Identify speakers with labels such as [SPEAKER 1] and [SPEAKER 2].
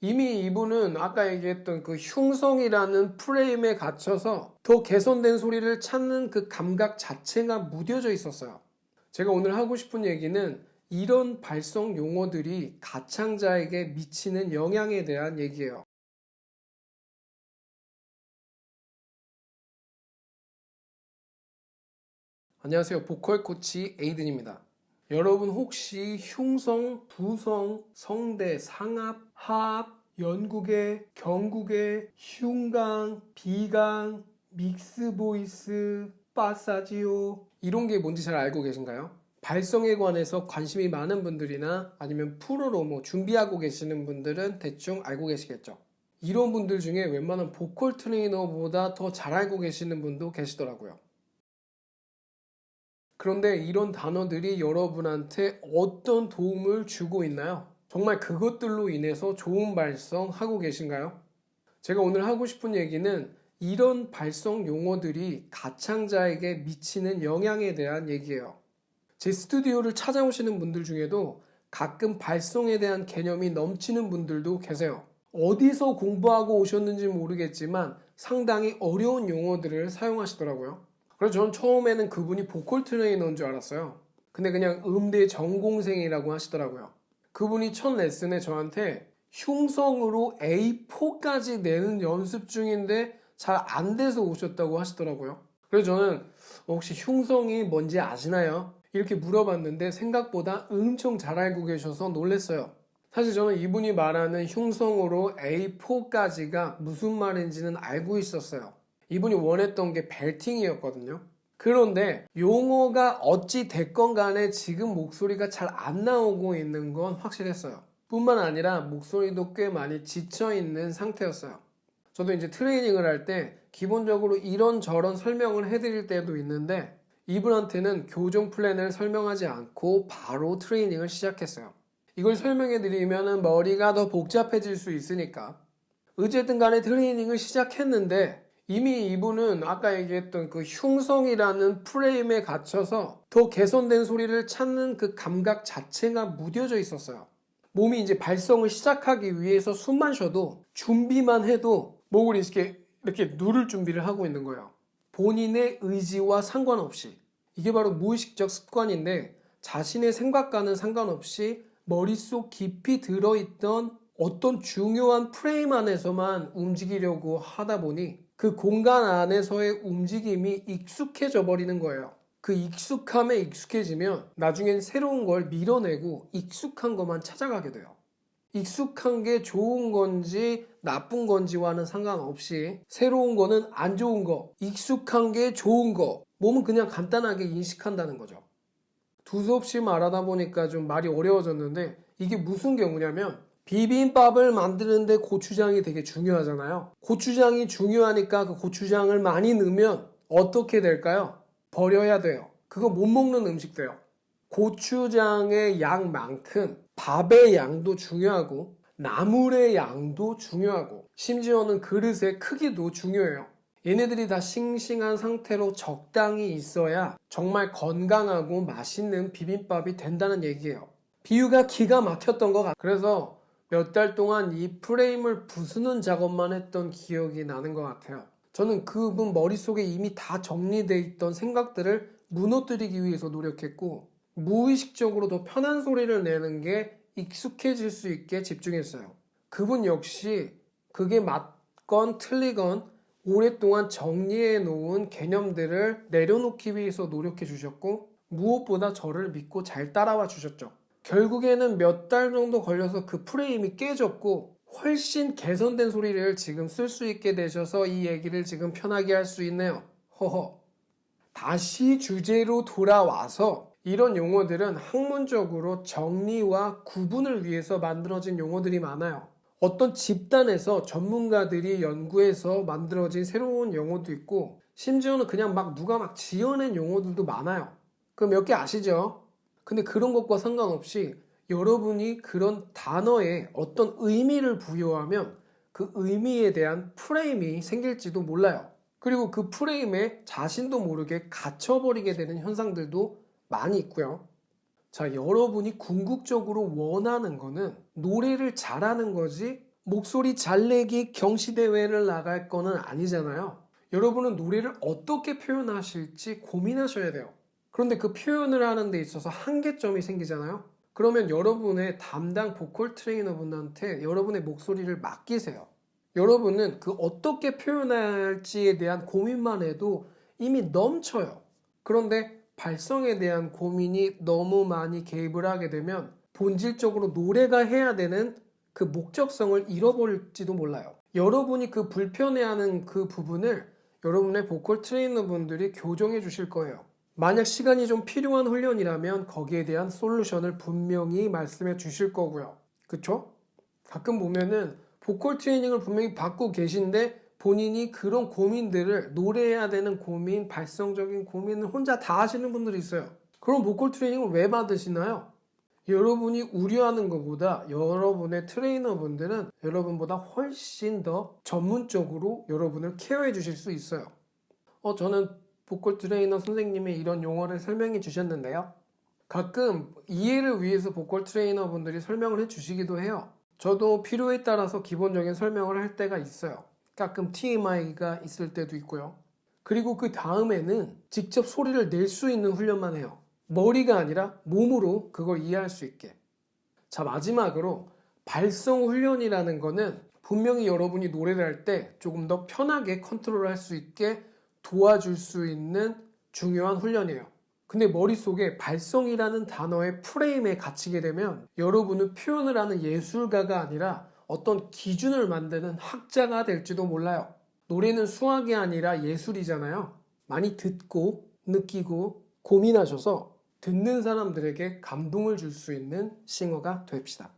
[SPEAKER 1] 이미 이분은 아까 얘기했던 그 흉성이라는 프레임에 갇혀서 더 개선된 소리를 찾는 그 감각 자체가 무뎌져 있었어요. 제가 오늘 하고 싶은 얘기는 이런 발성 용어들이 가창자에게 미치는 영향에 대한 얘기예요. 안녕하세요. 보컬 코치 에이든입니다. 여러분 혹시 흉성, 부성, 성대, 상합, 하합, 연국의, 경국의, 흉강, 비강, 믹스 보이스, 파사지오 이런 게 뭔지 잘 알고 계신가요? 발성에 관해서 관심이 많은 분들이나 아니면 프로로 준비하고 계시는 분들은 대충 알고 계시겠죠. 이런 분들 중에 웬만한 보컬 트레이너보다 더 잘 알고 계시는 분도 계시더라고요. 그런데 이런 단어들이 여러분한테 어떤 도움을 주고 있나요? 정말 그것들로 인해서 좋은 발성 하고 계신가요? 제가 오늘 하고 싶은 얘기는 이런 발성 용어들이 가창자에게 미치는 영향에 대한 얘기예요. 제 스튜디오를 찾아오시는 분들 중에도 가끔 발성에 대한 개념이 넘치는 분들도 계세요. 어디서 공부하고 오셨는지 모르겠지만 상당히 어려운 용어들을 사용하시더라고요. 그래서 저는 처음에는 그분이 보컬 트레이너인 줄 알았어요. 근데 그냥 음대 전공생이라고 하시더라고요. 그분이 첫 레슨에 저한테 흉성으로 A4까지 내는 연습 중인데 잘 안 돼서 오셨다고 하시더라고요. 그래서 저는 혹시 흉성이 뭔지 아시나요? 이렇게 물어봤는데 생각보다 엄청 잘 알고 계셔서 놀랐어요. 사실 저는 이분이 말하는 흉성으로 A4까지가 무슨 말인지는 알고 있었어요. 이분이 원했던 게 벨팅이었거든요. 그런데 용어가 어찌 됐건 간에 지금 목소리가 잘 안 나오고 있는 건 확실했어요. 뿐만 아니라 목소리도 꽤 많이 지쳐있는 상태였어요. 저도 이제 트레이닝을 할 때 기본적으로 이런저런 설명을 해드릴 때도 있는데 이분한테는 교정 플랜을 설명하지 않고 바로 트레이닝을 시작했어요. 이걸 설명해드리면 머리가 더 복잡해질 수 있으니까. 어쨌든 간에 트레이닝을 시작했는데 이미 이분은 아까 얘기했던 그 흉성이라는 프레임에 갇혀서 더 개선된 소리를 찾는 그 감각 자체가 무뎌져 있었어요. 몸이 이제 발성을 시작하기 위해서 숨만 쉬어도 준비만 해도 목을 이렇게 누를 준비를 하고 있는 거예요. 본인의 의지와 상관없이. 이게 바로 무의식적 습관인데 자신의 생각과는 상관없이 머릿속 깊이 들어있던 어떤 중요한 프레임 안에서만 움직이려고 하다 보니 그 공간 안에서의 움직임이 익숙해져 버리는 거예요. 그 익숙함에 익숙해지면 나중엔 새로운 걸 밀어내고 익숙한 것만 찾아가게 돼요. 익숙한 게 좋은 건지 나쁜 건지와는 상관없이 새로운 거는 안 좋은 거, 익숙한 게 좋은 거, 몸은 그냥 간단하게 인식한다는 거죠. 두서없이 말하다 보니까 좀 말이 어려워졌는데 이게 무슨 경우냐면 비빔밥을 만드는데 고추장이 되게 중요하잖아요. 고추장이 중요하니까 그 고추장을 많이 넣으면 어떻게 될까요? 버려야 돼요. 그거 못 먹는 음식 돼요. 고추장의 양만큼 밥의 양도 중요하고 나물의 양도 중요하고 심지어는 그릇의 크기도 중요해요. 얘네들이 다 싱싱한 상태로 적당히 있어야 정말 건강하고 맛있는 비빔밥이 된다는 얘기예요. 비유가 기가 막혔던 것 같아요. 그래서 몇 달 동안 이 프레임을 부수는 작업만 했던 기억이 나는 것 같아요. 저는 그분 머릿속에 이미 다 정리되어 있던 생각들을 무너뜨리기 위해서 노력했고 무의식적으로 더 편한 소리를 내는 게 익숙해질 수 있게 집중했어요. 그분 역시 그게 맞건 틀리건 오랫동안 정리해 놓은 개념들을 내려놓기 위해서 노력해 주셨고 무엇보다 저를 믿고 잘 따라와 주셨죠. 결국에는 몇 달 정도 걸려서 그 프레임이 깨졌고 훨씬 개선된 소리를 지금 쓸 수 있게 되셔서 이 얘기를 지금 편하게 할 수 있네요. 허허. 다시 주제로 돌아와서 이런 용어들은 학문적으로 정리와 구분을 위해서 만들어진 용어들이 많아요. 어떤 집단에서 전문가들이 연구해서 만들어진 새로운 용어도 있고 심지어는 그냥 누가 지어낸 용어들도 많아요. 그 몇 개 아시죠? 근데 그런 것과 상관없이 여러분이 그런 단어에 어떤 의미를 부여하면 그 의미에 대한 프레임이 생길지도 몰라요. 그리고 그 프레임에 자신도 모르게 갇혀버리게 되는 현상들도 많이 있고요. 자, 여러분이 궁극적으로 원하는 거는 노래를 잘하는 거지 목소리 잘 내기 경시대회를 나갈 거는 아니잖아요. 여러분은 노래를 어떻게 표현하실지 고민하셔야 돼요. 그런데 그 표현을 하는 데 있어서 한계점이 생기잖아요. 그러면 여러분의 담당 보컬 트레이너분한테 여러분의 목소리를 맡기세요. 여러분은 그 어떻게 표현할지에 대한 고민만 해도 이미 넘쳐요. 그런데 발성에 대한 고민이 너무 많이 개입을 하게 되면 본질적으로 노래가 해야 되는 그 목적성을 잃어버릴지도 몰라요. 여러분이 그 불편해하는 그 부분을 여러분의 보컬 트레이너분들이 교정해 주실 거예요. 만약 시간이 좀 필요한 훈련이라면 거기에 대한 솔루션을 분명히 말씀해 주실 거고요. 그쵸? 가끔 보면은 보컬 트레이닝을 분명히 받고 계신데 본인이 그런 고민들을 노래해야 되는 고민, 발성적인 고민을 혼자 다 하시는 분들이 있어요. 그럼 보컬 트레이닝을 왜 받으시나요? 여러분이 우려하는 것보다 여러분의 트레이너분들은 여러분보다 훨씬 더 전문적으로 여러분을 케어해 주실 수 있어요. 저는 보컬 트레이너 선생님이 이런 용어를 설명해 주셨는데요. 가끔 이해를 위해서 보컬 트레이너 분들이 설명을 해 주시기도 해요. 저도 필요에 따라서 기본적인 설명을 할 때가 있어요. 가끔 TMI가 있을 때도 있고요. 그리고 그 다음에는 직접 소리를 낼 수 있는 훈련만 해요. 머리가 아니라 몸으로 그걸 이해할 수 있게. 자, 마지막으로 발성 훈련이라는 거는 분명히 여러분이 노래를 할 때 조금 더 편하게 컨트롤할 수 있게 도와줄 수 있는 중요한 훈련이에요. 근데 머릿속에 발성이라는 단어의 프레임에 갇히게 되면 여러분은 표현을 하는 예술가가 아니라 어떤 기준을 만드는 학자가 될지도 몰라요. 노래는 수학이 아니라 예술이잖아요. 많이 듣고 느끼고 고민하셔서 듣는 사람들에게 감동을 줄 수 있는 싱어가 됩시다.